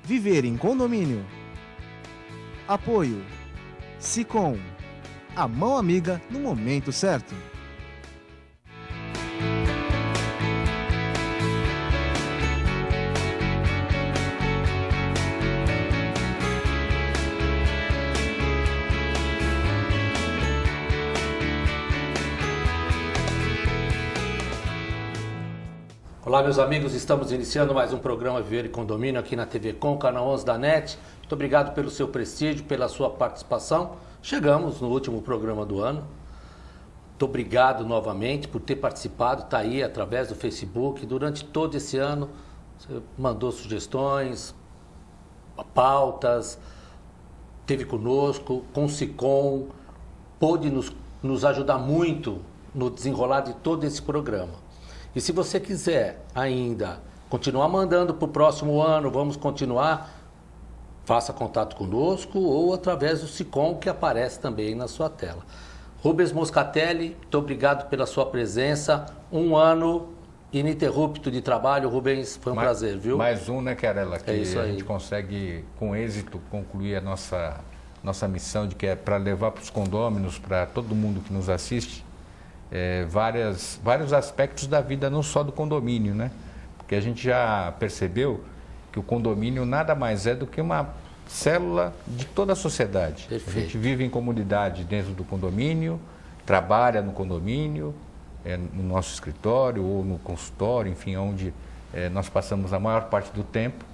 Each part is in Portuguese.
Viver em condomínio. Apoio Sicom, a mão amiga no momento certo. Olá, meus amigos, estamos iniciando mais um programa Viver em Condomínio aqui na TV Com, canal 11 da NET. Muito obrigado pelo seu prestígio, pela sua participação. Chegamos no último programa do ano. Muito obrigado novamente por ter participado, está aí através do Facebook. Durante todo esse ano, você mandou sugestões, pautas, esteve conosco, com o Sicom, pôde nos ajudar muito no desenrolar de todo esse programa. E se você quiser ainda continuar mandando para o próximo ano, vamos continuar, faça contato conosco ou através do Sicom, que aparece também na sua tela. Rubens Moscatelli, muito obrigado pela sua presença. Um ano ininterrupto de trabalho, Rubens, foi um prazer, viu? Mais um, né, Chiarella, que É isso aí. A gente consegue, com êxito, concluir a nossa missão, de que é para levar para os condôminos, para todo mundo que nos assiste, vários aspectos da vida, não só do condomínio, né? Porque a gente já percebeu que o condomínio nada mais é do que uma célula de toda a sociedade. Perfeito. A gente vive em comunidade dentro do condomínio, trabalha no condomínio, no nosso escritório ou no consultório, enfim, onde nós passamos a maior parte do tempo,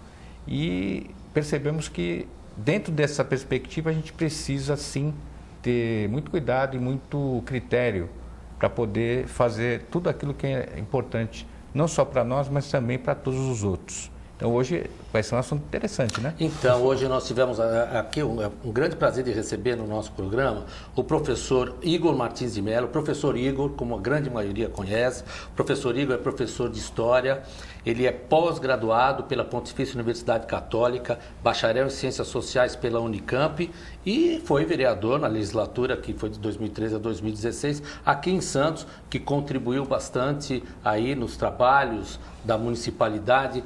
e percebemos que dentro dessa perspectiva a gente precisa sim ter muito cuidado e muito critério para poder fazer tudo aquilo que é importante, não só para nós, mas também para todos os outros. Então hoje vai ser um assunto interessante, né? Então, hoje nós tivemos aqui um grande prazer de receber no nosso programa o professor Igor Martins de Mello. O professor Igor, como a grande maioria conhece, o professor Igor é professor de História, ele é pós-graduado pela Pontifícia Universidade Católica, bacharel em Ciências Sociais pela Unicamp e foi vereador na legislatura que foi de 2013 a 2016 aqui em Santos, que contribuiu bastante aí nos trabalhos da municipalidade.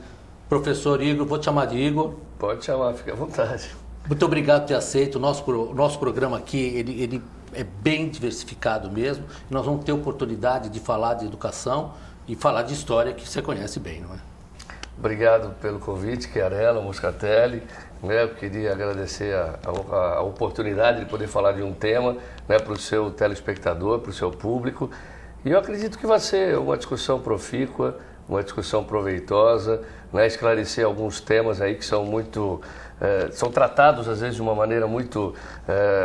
Professor Igor, vou te chamar de Igor. Pode chamar, fique à vontade. Muito obrigado por ter aceito. O nosso programa aqui, ele é bem diversificado mesmo. Nós vamos ter oportunidade de falar de educação e falar de história, que você conhece bem, não é? Obrigado pelo convite, Chiarella, Moscatelli. Eu queria agradecer a oportunidade de poder falar de um tema, para o seu telespectador, para o seu público. E eu acredito que vai ser uma discussão profícua, uma discussão proveitosa, esclarecer alguns temas aí que são muito, são tratados às vezes de uma maneira muito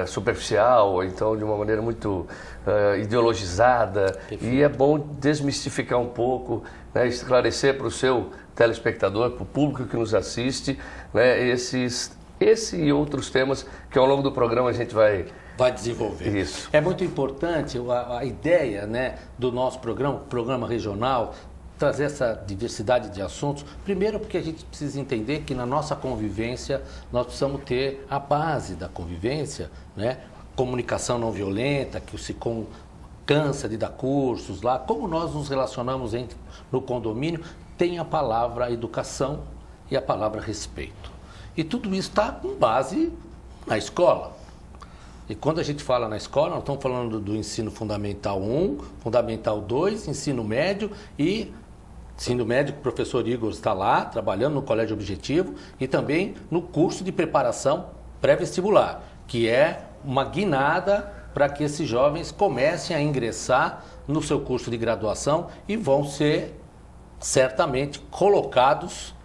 superficial, ou então de uma maneira muito ideologizada. E é bom desmistificar um pouco, esclarecer para o seu telespectador, para o público que nos assiste, esse e outros temas que ao longo do programa a gente vai desenvolver. Isso. É muito importante a ideia, do nosso programa regional, trazer essa diversidade de assuntos. Primeiro porque a gente precisa entender que na nossa convivência nós precisamos ter a base da convivência, comunicação não violenta, que o Sicom cansa de dar cursos lá, como nós nos relacionamos no condomínio, tem a palavra educação e a palavra respeito. E tudo isso está com base na escola. E quando a gente fala na escola, nós estamos falando do ensino fundamental 1, fundamental 2, ensino médio e ensino médio, que o professor Igor está lá, trabalhando no Colégio Objetivo e também no curso de preparação pré-vestibular, que é uma guinada para que esses jovens comecem a ingressar no seu curso de graduação e vão ser certamente colocados,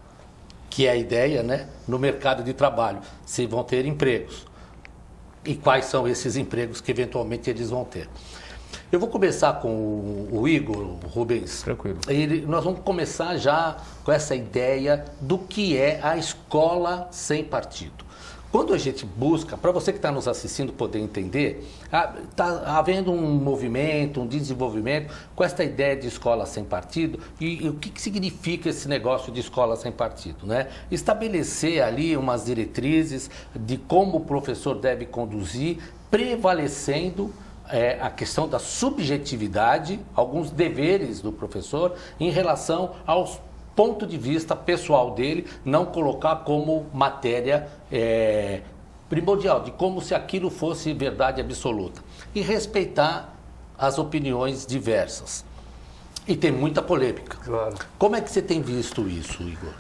que é a ideia, no mercado de trabalho, se vão ter empregos. E quais são esses empregos que eventualmente eles vão ter. Eu vou começar com o Igor, o Rubens. Tranquilo. Nós vamos começar já com essa ideia do que é a escola sem partido. Quando a gente busca, para você que está nos assistindo poder entender, está havendo um movimento, um desenvolvimento com essa ideia de escola sem partido e o que significa esse negócio de escola sem partido, Estabelecer ali umas diretrizes de como o professor deve conduzir, prevalecendo a questão da subjetividade, alguns deveres do professor em relação aos ponto de vista pessoal dele, não colocar como matéria primordial, de como se aquilo fosse verdade absoluta. E respeitar as opiniões diversas. E tem muita polêmica. Claro. Como é que você tem visto isso, Igor?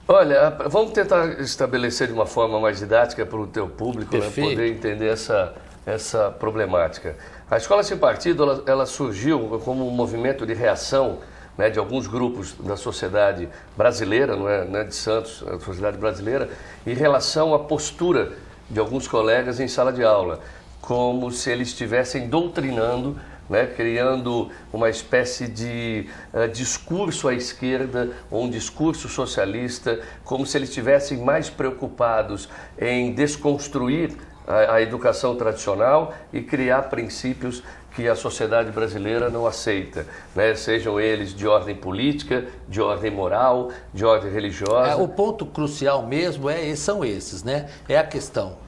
Olha, vamos tentar estabelecer de uma forma mais didática para o teu público, né, poder entender essa problemática. A Escola Sem Partido, ela surgiu como um movimento de reação, né, de alguns grupos da sociedade brasileira, não é de Santos, a sociedade brasileira, em relação à postura de alguns colegas em sala de aula, como se eles estivessem doutrinando, né, criando uma espécie de discurso à esquerda ou um discurso socialista, como se eles estivessem mais preocupados em desconstruir a educação tradicional e criar princípios que a sociedade brasileira não aceita, né? Sejam eles de ordem política, de ordem moral, de ordem religiosa. O ponto crucial mesmo são esses, né? É a questão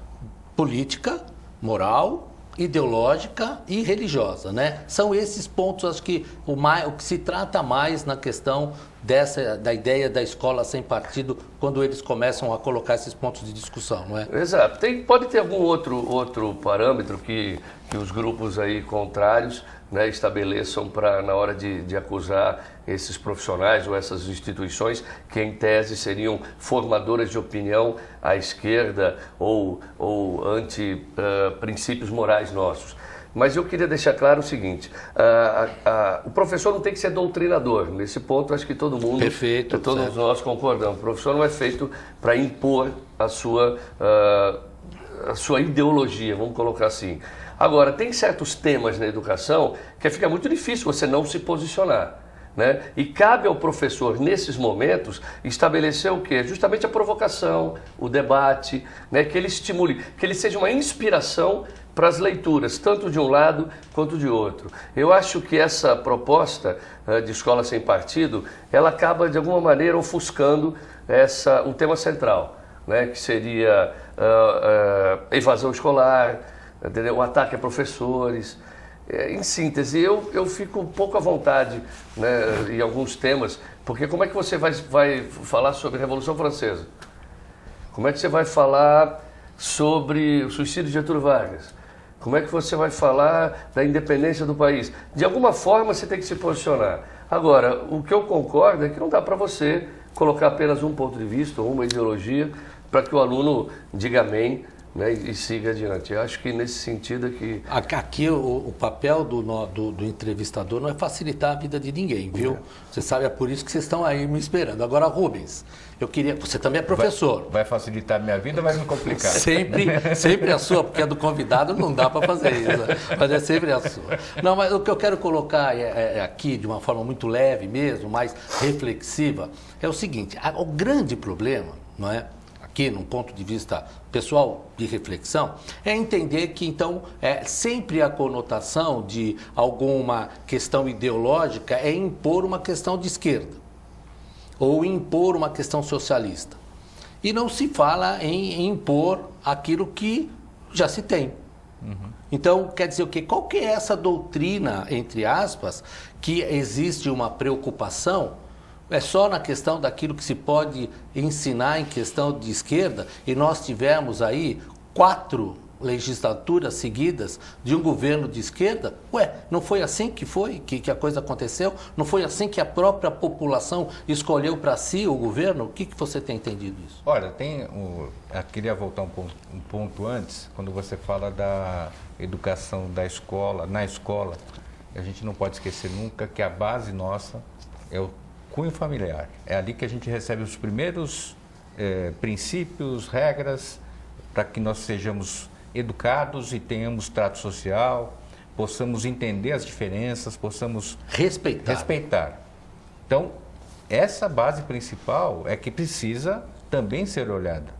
política, moral, ideológica e religiosa, né? São esses pontos, acho que o que se trata mais na questão da ideia da escola sem partido, quando eles começam a colocar esses pontos de discussão, não é? Exato. Pode ter algum outro parâmetro que os grupos aí contrários, né, estabeleçam na hora de acusar esses profissionais ou essas instituições que, em tese, seriam formadoras de opinião à esquerda ou anti princípios morais nossos. Mas eu queria deixar claro o seguinte, o professor não tem que ser doutrinador. Nesse ponto, acho que todo mundo, perfeito, todos certo. Nós concordamos. O professor não é feito para impor a sua ideologia, vamos colocar assim. Agora, tem certos temas na educação que fica muito difícil você não se posicionar, né? E cabe ao professor, nesses momentos, estabelecer o quê? Justamente a provocação, o debate, né? Que ele estimule, que ele seja uma inspiração para as leituras, tanto de um lado quanto de outro. Eu acho que essa proposta de escola sem partido, ela acaba, de alguma maneira, ofuscando um tema central, né? Que seria evasão escolar, entendeu? O ataque a professores. Em síntese, eu fico um pouco à vontade, né, em alguns temas, porque como é que você vai falar sobre a Revolução Francesa? Como é que você vai falar sobre o suicídio de Getúlio Vargas? Como é que você vai falar da independência do país? De alguma forma você tem que se posicionar. Agora, o que eu concordo é que não dá para você colocar apenas um ponto de vista ou uma ideologia para que o aluno diga amém, né, e siga adiante. Eu acho que nesse sentido aqui... Aqui o papel do entrevistador não é facilitar a vida de ninguém, viu? Você sabe, é por isso que vocês estão aí me esperando. Agora, Rubens, eu queria... Você também é professor. Vai facilitar a minha vida ou vai me complicar? Sempre a sua, porque a do convidado não dá para fazer isso, mas é sempre a sua. Não, mas o que eu quero colocar aqui, de uma forma muito leve mesmo, mais reflexiva, é o seguinte, o grande problema, não é? Aqui, num ponto de vista pessoal de reflexão, é entender que, então, sempre a conotação de alguma questão ideológica é impor uma questão de esquerda ou impor uma questão socialista. E não se fala em impor aquilo que já se tem. Então, quer dizer o quê? Qual que é essa doutrina, entre aspas, que existe uma preocupação? É só na questão daquilo que se pode ensinar em questão de esquerda, e nós tivemos aí 4 legislaturas seguidas de um governo de esquerda. Não foi assim que a coisa aconteceu? Não foi assim que a própria população escolheu para si o governo? O que você tem entendido isso? Olha, eu queria voltar um ponto antes, quando você fala da educação da escola, na escola, a gente não pode esquecer nunca que a base nossa é o cunho familiar. É ali que a gente recebe os primeiros princípios, regras, para que nós sejamos educados e tenhamos trato social, possamos entender as diferenças, possamos respeitar. Então, essa base principal é que precisa também ser olhada.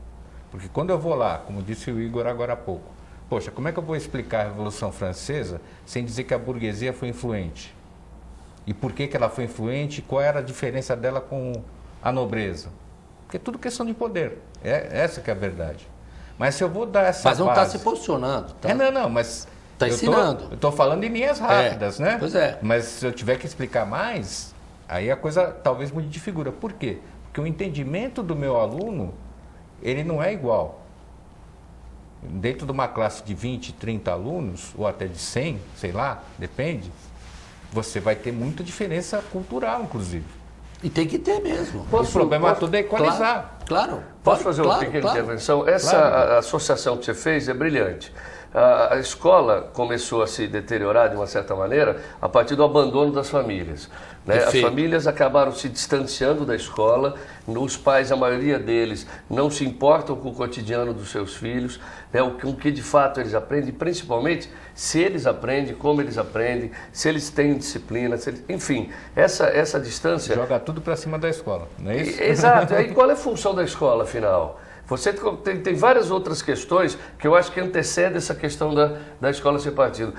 Porque quando eu vou lá, como disse o Igor agora há pouco, poxa, como é que eu vou explicar a Revolução Francesa sem dizer que a burguesia foi influente? E por que ela foi influente? Qual era a diferença dela com a nobreza? Porque é tudo questão de poder. Essa que é a verdade. Mas se eu vou dar essa Mas não base... está se posicionando. Tá? Não, mas... Está ensinando. Eu estou falando em linhas rápidas, né? Pois é. Mas se eu tiver que explicar mais, Aí a coisa talvez mude de figura. Por quê? Porque o entendimento do meu aluno, ele não é igual. Dentro de uma classe de 20, 30 alunos, ou até de 100, sei lá, depende, você vai ter muita diferença cultural, inclusive. E tem que ter mesmo. O problema todo é equalizar. Claro. Posso fazer uma pequena intervenção? Essa associação que você fez é brilhante. A escola começou a se deteriorar de uma certa maneira a partir do abandono das famílias. Né? As famílias acabaram se distanciando da escola, os pais, a maioria deles, não se importam com o cotidiano dos seus filhos, né? Com que de fato eles aprendem, principalmente se eles aprendem, como eles aprendem, se eles têm disciplina, enfim, essa distância... Joga tudo para cima da escola, não é isso? Exato. E qual é a função da escola, afinal? Você tem várias outras questões que eu acho que antecedem essa questão da escola ser partido.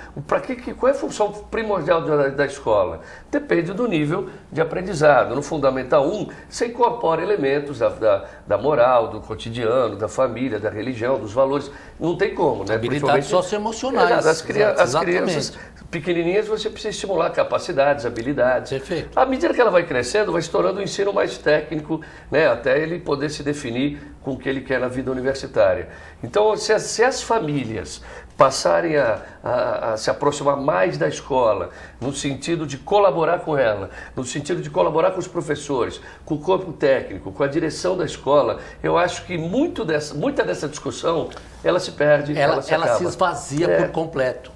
Qual é a função primordial da escola? Depende do nível de aprendizado. No Fundamental 1, você incorpora elementos da moral, do cotidiano, da família, da religião, dos valores. Não tem como, né? Habilidades socioemocionais. As crianças pequenininhas, você precisa estimular capacidades, habilidades. Perfeito. À medida que ela vai crescendo, vai se tornando um ensino mais técnico, né? Até ele poder se definir com o que ele quer na vida universitária. Então, se as famílias passarem a se aproximar mais da escola, no sentido de colaborar com ela, no sentido de colaborar com os professores, com o corpo técnico, com a direção da escola, eu acho que muita dessa discussão, ela se perde, ela se esvazia por completo.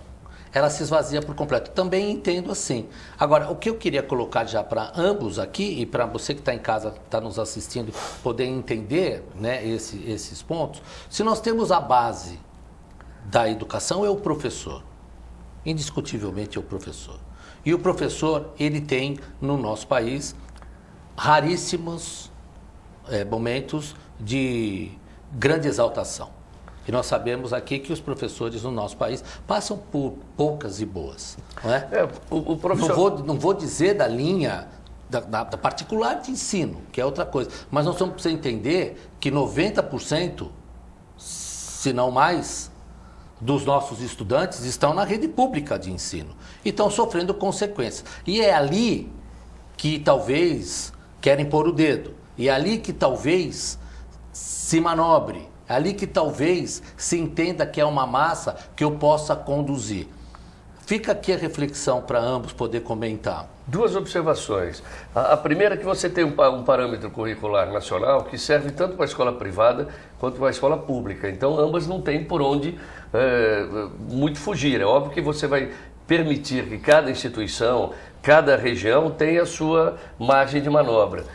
Ela se esvazia por completo. Também entendo assim. Agora, o que eu queria colocar já para ambos aqui, e para você que está em casa, está nos assistindo, poder entender, né, esses pontos, se nós temos a base da educação, é o professor. Indiscutivelmente é o professor. E o professor, ele tem, no nosso país, raríssimos momentos de grande exaltação. E nós sabemos aqui que os professores no nosso país passam por poucas e boas. Não é? O professor... não vou dizer da linha da particular de ensino, que é outra coisa. Mas nós temos que entender que 90%, se não mais, dos nossos estudantes estão na rede pública de ensino e estão sofrendo consequências. E é ali que talvez querem pôr o dedo. E é ali que talvez se manobre. É ali que talvez se entenda que é uma massa que eu possa conduzir. Fica aqui a reflexão para ambos poder comentar. Duas observações. A primeira é que você tem um parâmetro curricular nacional que serve tanto para a escola privada quanto para a escola pública. Então, ambas não têm por onde muito fugir. É óbvio que você vai permitir que cada instituição, cada região tenha a sua margem de manobra.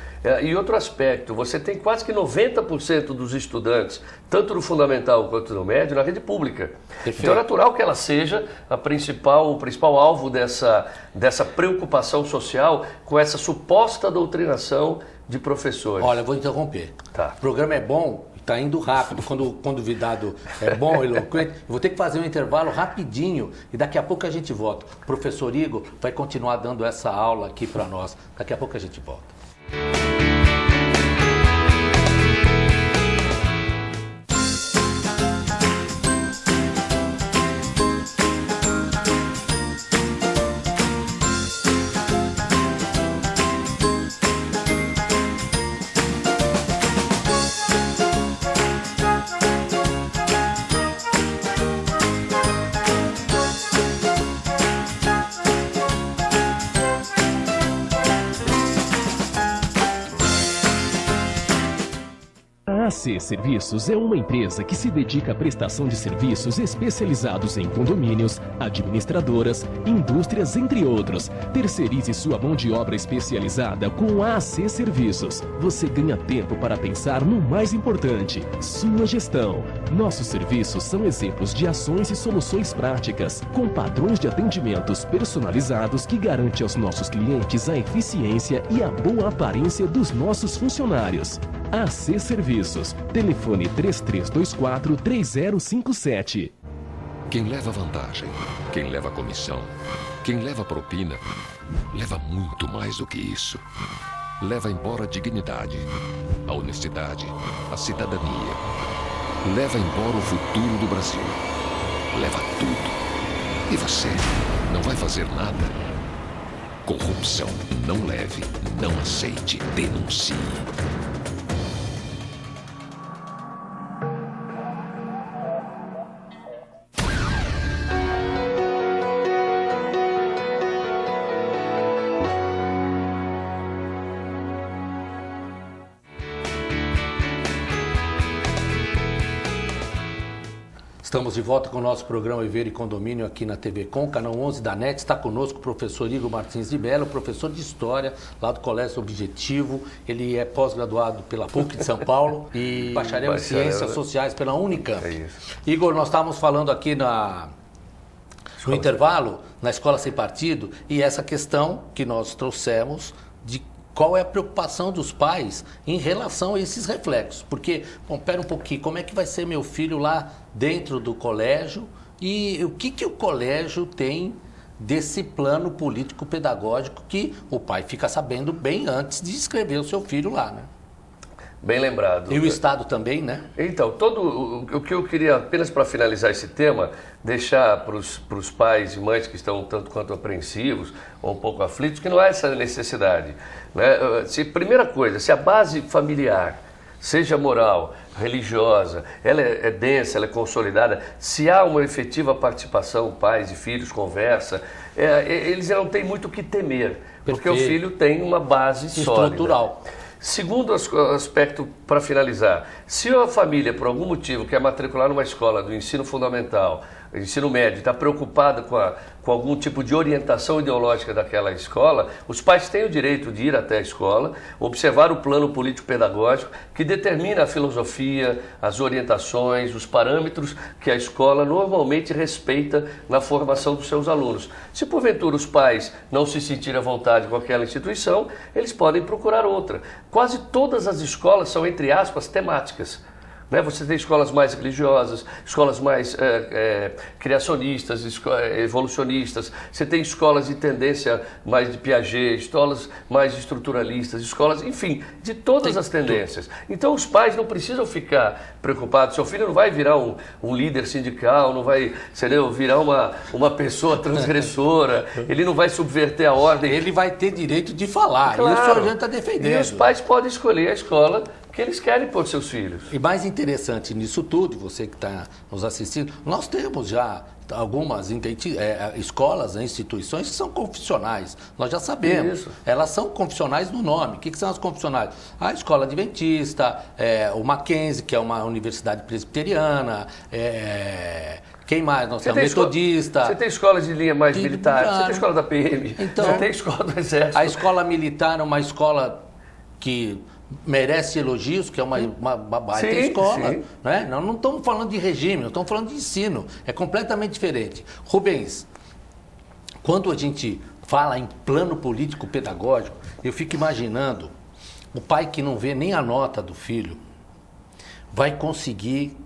E outro aspecto, você tem quase que 90% dos estudantes, tanto no fundamental quanto no médio, na rede pública. Perfeito. Então é natural que ela seja o principal alvo dessa preocupação social com essa suposta doutrinação de professores. Olha, eu vou interromper. Tá. O programa é bom, está indo rápido. Quando o convidado é bom, eloquente, eu vou ter que fazer um intervalo rapidinho e daqui a pouco a gente volta. O professor Igor vai continuar dando essa aula aqui para nós. Daqui a pouco a gente volta. A AC Serviços é uma empresa que se dedica à prestação de serviços especializados em condomínios, administradoras, indústrias, entre outros. Terceirize sua mão de obra especializada com a AC Serviços. Você ganha tempo para pensar no mais importante, sua gestão. Nossos serviços são exemplos de ações e soluções práticas, com padrões de atendimentos personalizados que garante aos nossos clientes a eficiência e a boa aparência dos nossos funcionários. AC Serviços. Telefone 3324-3057. Quem leva vantagem, quem leva comissão, quem leva propina, leva muito mais do que isso. Leva embora a dignidade, a honestidade, a cidadania. Leva embora o futuro do Brasil. Leva tudo. E você não vai fazer nada? Corrupção. Não leve, não aceite, denuncie. Estamos de volta com o nosso programa Viver e Condomínio aqui na TV Com, canal 11 da NET. Está conosco o professor Igor Martins de Mello, professor de História lá do Colégio Objetivo. Ele é pós-graduado pela PUC de São Paulo e bacharel em Ciências Sociais pela Unicamp. É isso. Igor, nós estávamos falando aqui no intervalo, na Escola Sem Partido, e essa questão que nós trouxemos de qual é a preocupação dos pais em relação a esses reflexos. Porque, bom, pera um pouquinho, como é que vai ser meu filho lá dentro do colégio e o que o colégio tem desse plano político-pedagógico que o pai fica sabendo bem antes de inscrever o seu filho lá, né? Bem lembrado. E o Estado também, né? Então, o que eu queria, apenas para finalizar esse tema, deixar para os pais e mães que estão tanto quanto apreensivos ou um pouco aflitos, que não há essa necessidade, né? Primeira coisa, se a base familiar, seja moral, religiosa, ela é densa, ela é consolidada, se há uma efetiva participação, pais e filhos, conversa, eles não têm muito o que temer, porque o filho tem uma base estrutural. Sólida. Segundo aspecto, para finalizar, se a família, por algum motivo, quer matricular numa escola do ensino fundamental, ensino médio, está preocupada com algum tipo de orientação ideológica daquela escola, os pais têm o direito de ir até a escola, observar o plano político-pedagógico que determina a filosofia, as orientações, os parâmetros que a escola normalmente respeita na formação dos seus alunos. Se porventura os pais não se sentirem à vontade com aquela instituição, eles podem procurar outra. Quase todas as escolas são, entre aspas, temáticas. Você tem escolas mais religiosas, escolas mais criacionistas, evolucionistas, você tem escolas de tendência mais de Piaget, escolas mais estruturalistas, escolas, enfim, de todas as tendências. Então os pais não precisam ficar preocupados, seu filho não vai virar um líder sindical, não vai, virar uma pessoa transgressora, ele não vai subverter a ordem. Ele vai ter direito de falar, claro. E o senhor já está defendendo. E os pais podem escolher a escola que eles querem por seus filhos. E mais interessante nisso tudo, você que está nos assistindo, nós temos já algumas escolas, instituições que são confessionais. Nós já sabemos. Isso. Elas são confessionais no nome. O que são as confessionais? A Escola Adventista, o Mackenzie, que é uma universidade presbiteriana, quem mais? Nós temos Metodista. Você tem escolas de linha mais militar, você tem a escola da PM, então, você tem a escola do Exército. A escola militar é uma escola que merece elogios, que é uma baita escola. Sim. Né? Não estamos falando de regime, não estamos falando de ensino. É completamente diferente. Rubens, quando a gente fala em plano político pedagógico, eu fico imaginando o pai que não vê nem a nota do filho vai conseguir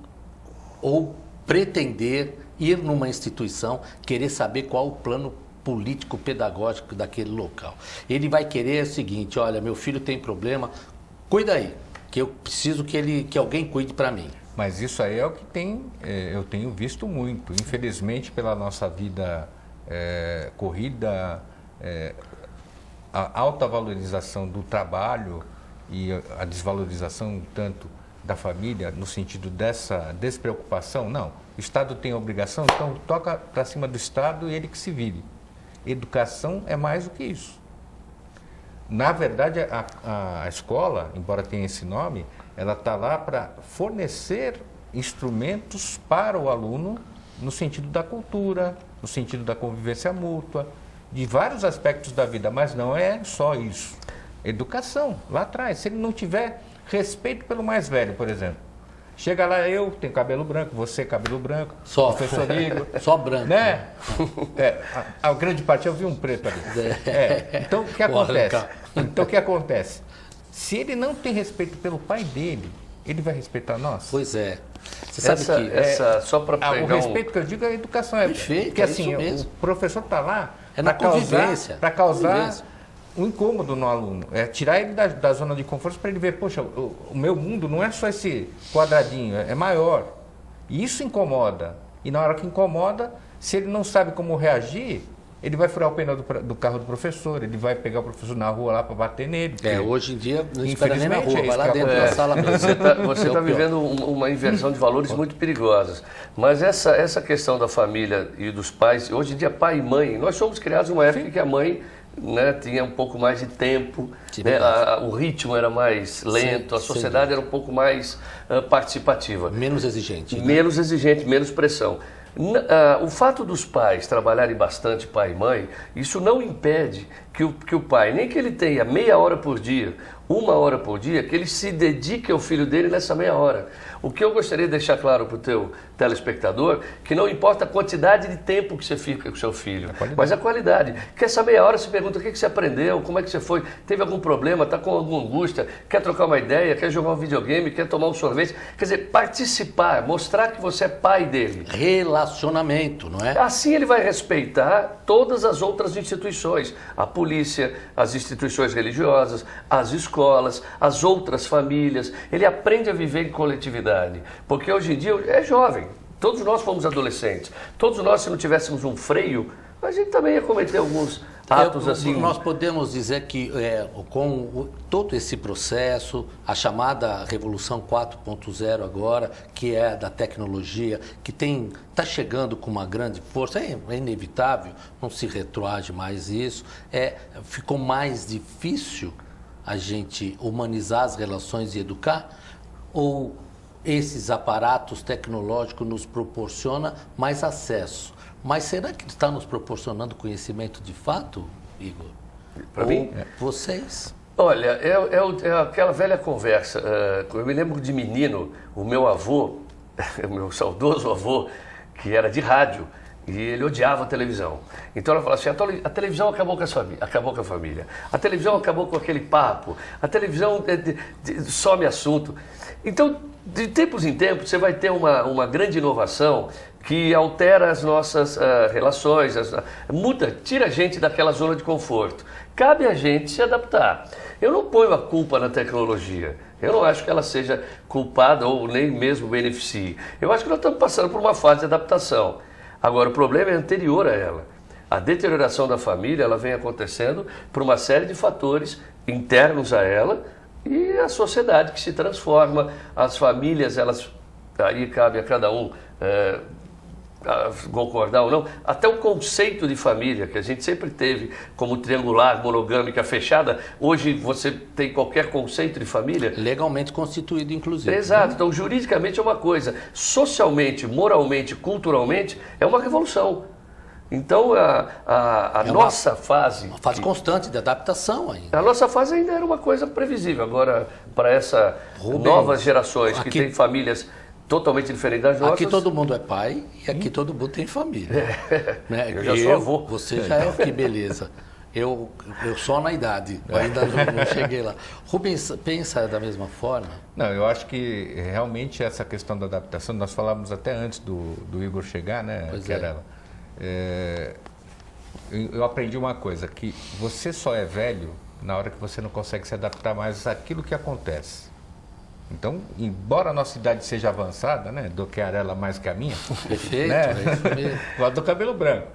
ou pretender ir numa instituição, querer saber qual o plano político-pedagógico daquele local. Ele vai querer o seguinte: olha, meu filho tem problema, cuida aí, que eu preciso que alguém cuide para mim. Mas isso aí é o que eu tenho visto muito. Infelizmente, pela nossa vida corrida, a alta valorização do trabalho e a desvalorização tanto da família, no sentido dessa despreocupação, não. O Estado tem a obrigação, então toca para cima do Estado e ele que se vire. Educação é mais do que isso. Na verdade, a escola, embora tenha esse nome, ela está lá para fornecer instrumentos para o aluno no sentido da cultura, no sentido da convivência mútua, de vários aspectos da vida, mas não é só isso. Educação, lá atrás, se ele não tiver respeito pelo mais velho, por exemplo. Chega lá, eu tenho cabelo branco, você cabelo branco, só, professor Igor. Só branco. Né? A grande parte eu vi um preto ali. Então, o que acontece? Se ele não tem respeito pelo pai dele, ele vai respeitar nós? Pois é. Você sabe só para pegar o respeito que eu digo é a educação. Perfeito, porque assim, o professor está lá para causar um incômodo no aluno, tirar ele da zona de conforto para ele ver, poxa, o meu mundo não é só esse quadradinho, é maior. E isso incomoda. E na hora que incomoda, se ele não sabe como reagir, ele vai furar o pneu do carro do professor, ele vai pegar o professor na rua lá para bater nele. Hoje em dia não espera nem na rua, Infelizmente, vai lá dentro da sala mesmo. Você está vivendo uma inversão de valores muito perigosas. Mas essa questão da família e dos pais, hoje em dia pai e mãe, nós somos criados numa época em que a mãe, né, tinha um pouco mais de tempo, né, o ritmo era mais lento, a sociedade era um pouco mais participativa. Menos exigente. Né? Menos exigente, menos pressão. O fato dos pais trabalharem bastante, pai e mãe, isso não impede que o pai, nem que ele tenha meia hora por dia, 1 hora por dia, que ele se dedique ao filho dele nessa meia hora. O que eu gostaria de deixar claro para o teu telespectador, que não importa a quantidade de tempo que você fica com o seu filho, mas a qualidade. Que essa meia hora você pergunta o que você aprendeu, como é que você foi, teve algum problema, está com alguma angústia, quer trocar uma ideia, quer jogar um videogame, quer tomar um sorvete. Quer dizer, participar, mostrar que você é pai dele. Relacionamento, não é? Assim ele vai respeitar todas as outras instituições, a polícia, as instituições religiosas, as escolas, as outras famílias. Ele aprende a viver em coletividade, porque hoje em dia é jovem, todos nós fomos adolescentes, todos nós, se não tivéssemos um freio, a gente também ia cometer alguns atos assim. Nós podemos dizer que com todo esse processo, a chamada Revolução 4.0 agora, que é da tecnologia, que está chegando com uma grande força, é inevitável, não se retroage mais isso, ficou mais difícil a gente humanizar as relações e educar? Ou esses aparatos tecnológicos nos proporcionam mais acesso? Mas será que está nos proporcionando conhecimento de fato, Igor? Para mim? Vocês? Olha, é aquela velha conversa. Eu me lembro de menino, o meu avô, o meu saudoso avô, que era de rádio, e ele odiava a televisão. Então ela falava assim, a televisão acabou com a família. A televisão acabou com aquele papo. A televisão some assunto. Então, de tempos em tempos, você vai ter uma grande inovação que altera as nossas relações, tira a gente daquela zona de conforto. Cabe a gente se adaptar. Eu não ponho a culpa na tecnologia. Eu não acho que ela seja culpada ou nem mesmo beneficie. Eu acho que nós estamos passando por uma fase de adaptação. Agora, o problema é anterior a ela. A deterioração da família, ela vem acontecendo por uma série de fatores internos a ela e a sociedade que se transforma, as famílias, aí cabe a cada um concordar ou não, até o conceito de família, que a gente sempre teve como triangular, monogâmica, fechada, hoje você tem qualquer conceito de família. Legalmente constituído, inclusive. Exato, então juridicamente é uma coisa, socialmente, moralmente, culturalmente, é uma revolução. Então a nossa fase... Uma fase constante de adaptação ainda. A nossa fase ainda era uma coisa previsível, agora para essas novas gerações que têm famílias totalmente diferente das nossas. Aqui todo mundo é pai e aqui todo mundo tem família. Né? Eu já sou avô. Você já é, que beleza. Eu só na idade, ainda não cheguei lá. Rubens, pensa da mesma forma? Não, eu acho que realmente essa questão da adaptação, nós falávamos até antes do Igor chegar, né? Pois que era, eu aprendi uma coisa, que você só é velho na hora que você não consegue se adaptar mais àquilo que acontece. Então, embora a nossa idade seja avançada, né, do que a Arela mais que a minha, perfeito, né, é isso mesmo. lá do cabelo branco,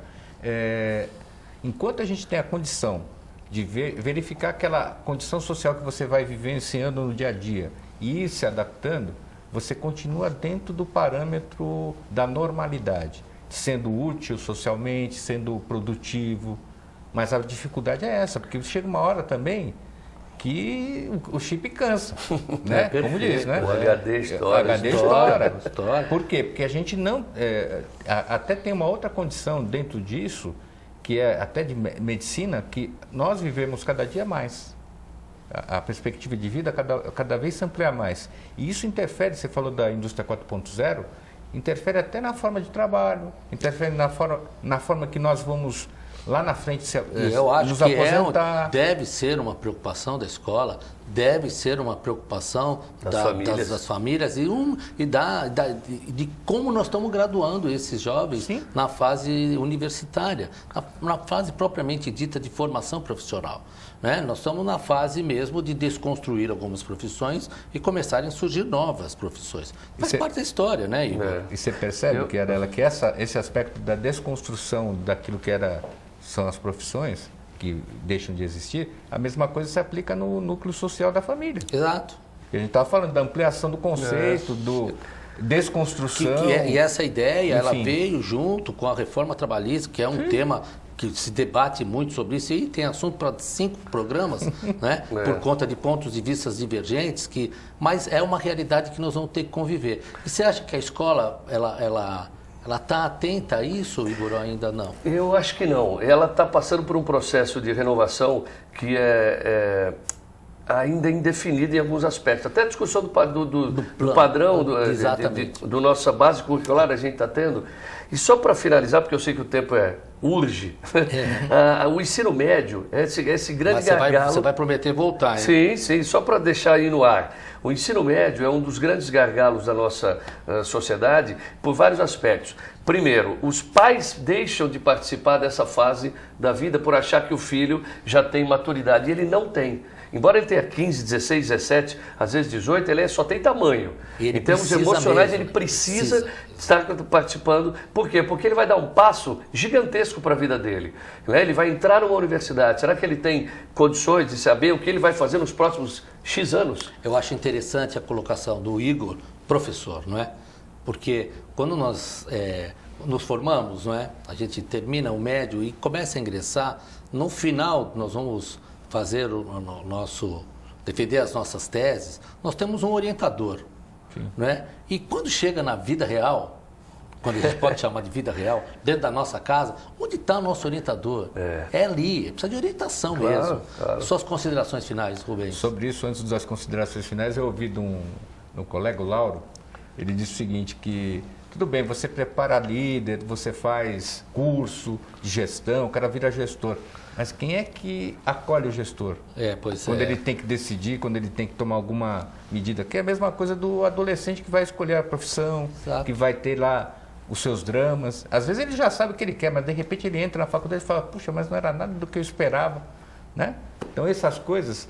enquanto a gente tem a condição de verificar aquela condição social que você vai vivenciando no dia a dia e ir se adaptando, você continua dentro do parâmetro da normalidade, sendo útil socialmente, sendo produtivo, mas a dificuldade é essa, porque chega uma hora também que o chip cansa, né? Como diz, né? O HD estoura. O HD estoura. Estoura. Por quê? Porque a gente não... até tem uma outra condição dentro disso, que é até de medicina, que nós vivemos cada dia mais. A perspectiva de vida cada vez se amplia mais. E isso interfere, você falou da indústria 4.0, interfere até na forma de trabalho, interfere na forma que nós vamos... lá na frente eu acho nos que aposentar. Deve ser uma preocupação da escola, deve ser uma preocupação das famílias e de como nós estamos graduando esses jovens. Sim. Na fase universitária, na fase propriamente dita de formação profissional. Né? Nós estamos na fase mesmo de desconstruir algumas profissões e começarem a surgir novas profissões. Faz parte da história, né, Igor? E você percebe, que esse aspecto da desconstrução daquilo que era são as profissões que deixam de existir, a mesma coisa se aplica no núcleo social da família. Exato. A gente estava falando da ampliação do conceito, do desconstrução. E essa ideia, ela enfim. veio junto com a reforma trabalhista, que é um tema que se debate muito sobre isso, e tem assunto para 5 programas, né? Por conta de pontos de vista divergentes, mas é uma realidade que nós vamos ter que conviver. E você acha que a escola, ela está atenta a isso, Igor, ou ainda não? Eu acho que não. Ela está passando por um processo de renovação que é ainda indefinido em alguns aspectos. Até a discussão do padrão, do nossa base curricular a gente está tendo. E só para finalizar, porque eu sei que o tempo urge, o ensino médio é esse grande gargalo. Você vai prometer voltar, hein? Sim, sim, só para deixar aí no ar. O ensino médio é um dos grandes gargalos da nossa sociedade por vários aspectos. Primeiro, os pais deixam de participar dessa fase da vida por achar que o filho já tem maturidade, e ele não tem. Embora ele tenha 15, 16, 17, às vezes 18, ele só tem tamanho. Em termos emocionais, ele precisa estar participando. Por quê? Porque ele vai dar um passo gigantesco para a vida dele. Ele vai entrar numa universidade. Será que ele tem condições de saber o que ele vai fazer nos próximos X anos? Eu acho interessante a colocação do Igor, professor, não é? Porque quando nós nos formamos, não é? A gente termina o médio e começa a ingressar, no final nós vamos fazer defender as nossas teses, nós temos um orientador, não é? E quando chega na vida real, quando a gente pode chamar de vida real, dentro da nossa casa, onde está o nosso orientador? É ali, precisa de orientação mesmo. Claro. Suas considerações finais, Rubens. Sobre isso, antes das considerações finais, eu ouvi de um colega, o Lauro, ele disse o seguinte, que tudo bem, você prepara líder, você faz curso de gestão, o cara vira gestor. Mas quem é que acolhe o gestor? Quando ele tem que decidir, quando ele tem que tomar alguma medida. Que é a mesma coisa do adolescente que vai escolher a profissão, que vai ter lá os seus dramas. Às vezes ele já sabe o que ele quer, mas de repente ele entra na faculdade e fala, puxa, mas não era nada do que eu esperava, né? Então essas coisas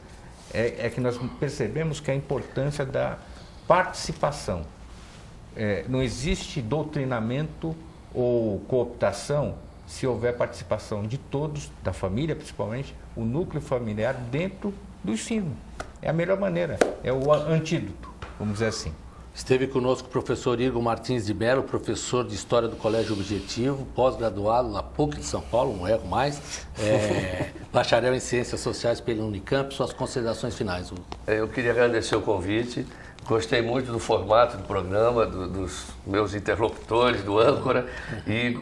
é que nós percebemos que a importância da participação. Não existe doutrinamento ou cooptação se houver participação de todos, da família principalmente, o núcleo familiar dentro do ensino. É a melhor maneira, é o antídoto, vamos dizer assim. Esteve conosco o professor Igor Martins de Mello, professor de História do Colégio Objetivo, pós-graduado na PUC de São Paulo, não erro mais, bacharel em Ciências Sociais pela Unicamp. Suas considerações finais, Hugo. Eu queria agradecer o convite, gostei muito do formato do programa, dos meus interlocutores, do âncora, e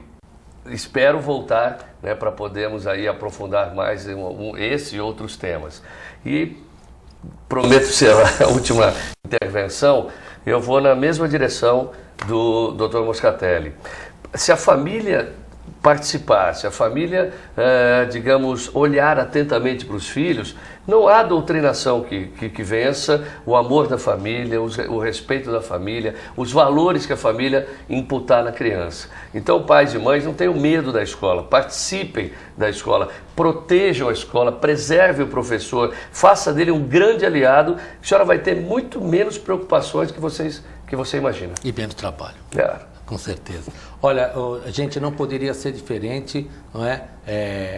espero voltar, né, para podermos aí aprofundar mais esse e outros temas. E prometo ser a última intervenção, eu vou na mesma direção do Dr. Moscatelli. Se a família participar, se a família, digamos, olhar atentamente para os filhos, não há doutrinação que vença o amor da família, o respeito da família, os valores que a família imputar na criança. Então, pais e mães, não tenham medo da escola, participem da escola, protejam a escola, preservem o professor, faça dele um grande aliado, a senhora vai ter muito menos preocupações que você imagina. E menos trabalho. Claro. Com certeza. Olha, a gente não poderia ser diferente, não é?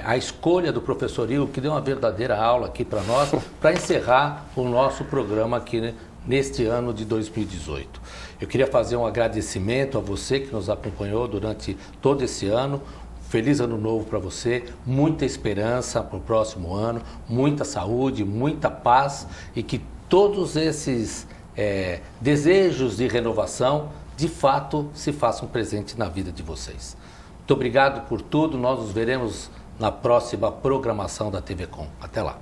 A escolha do professor Igor, que deu uma verdadeira aula aqui para nós, para encerrar o nosso programa aqui, né, neste ano de 2018. Eu queria fazer um agradecimento a você que nos acompanhou durante todo esse ano. Feliz ano novo para você, muita esperança para o próximo ano, muita saúde, muita paz e que todos esses desejos de renovação de fato se façam presente na vida de vocês. Muito obrigado por tudo, nós nos veremos na próxima programação da TV Com. Até lá.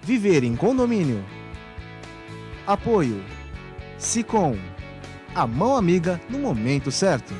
Viver em condomínio. Apoio Sicom, a mão amiga no momento certo.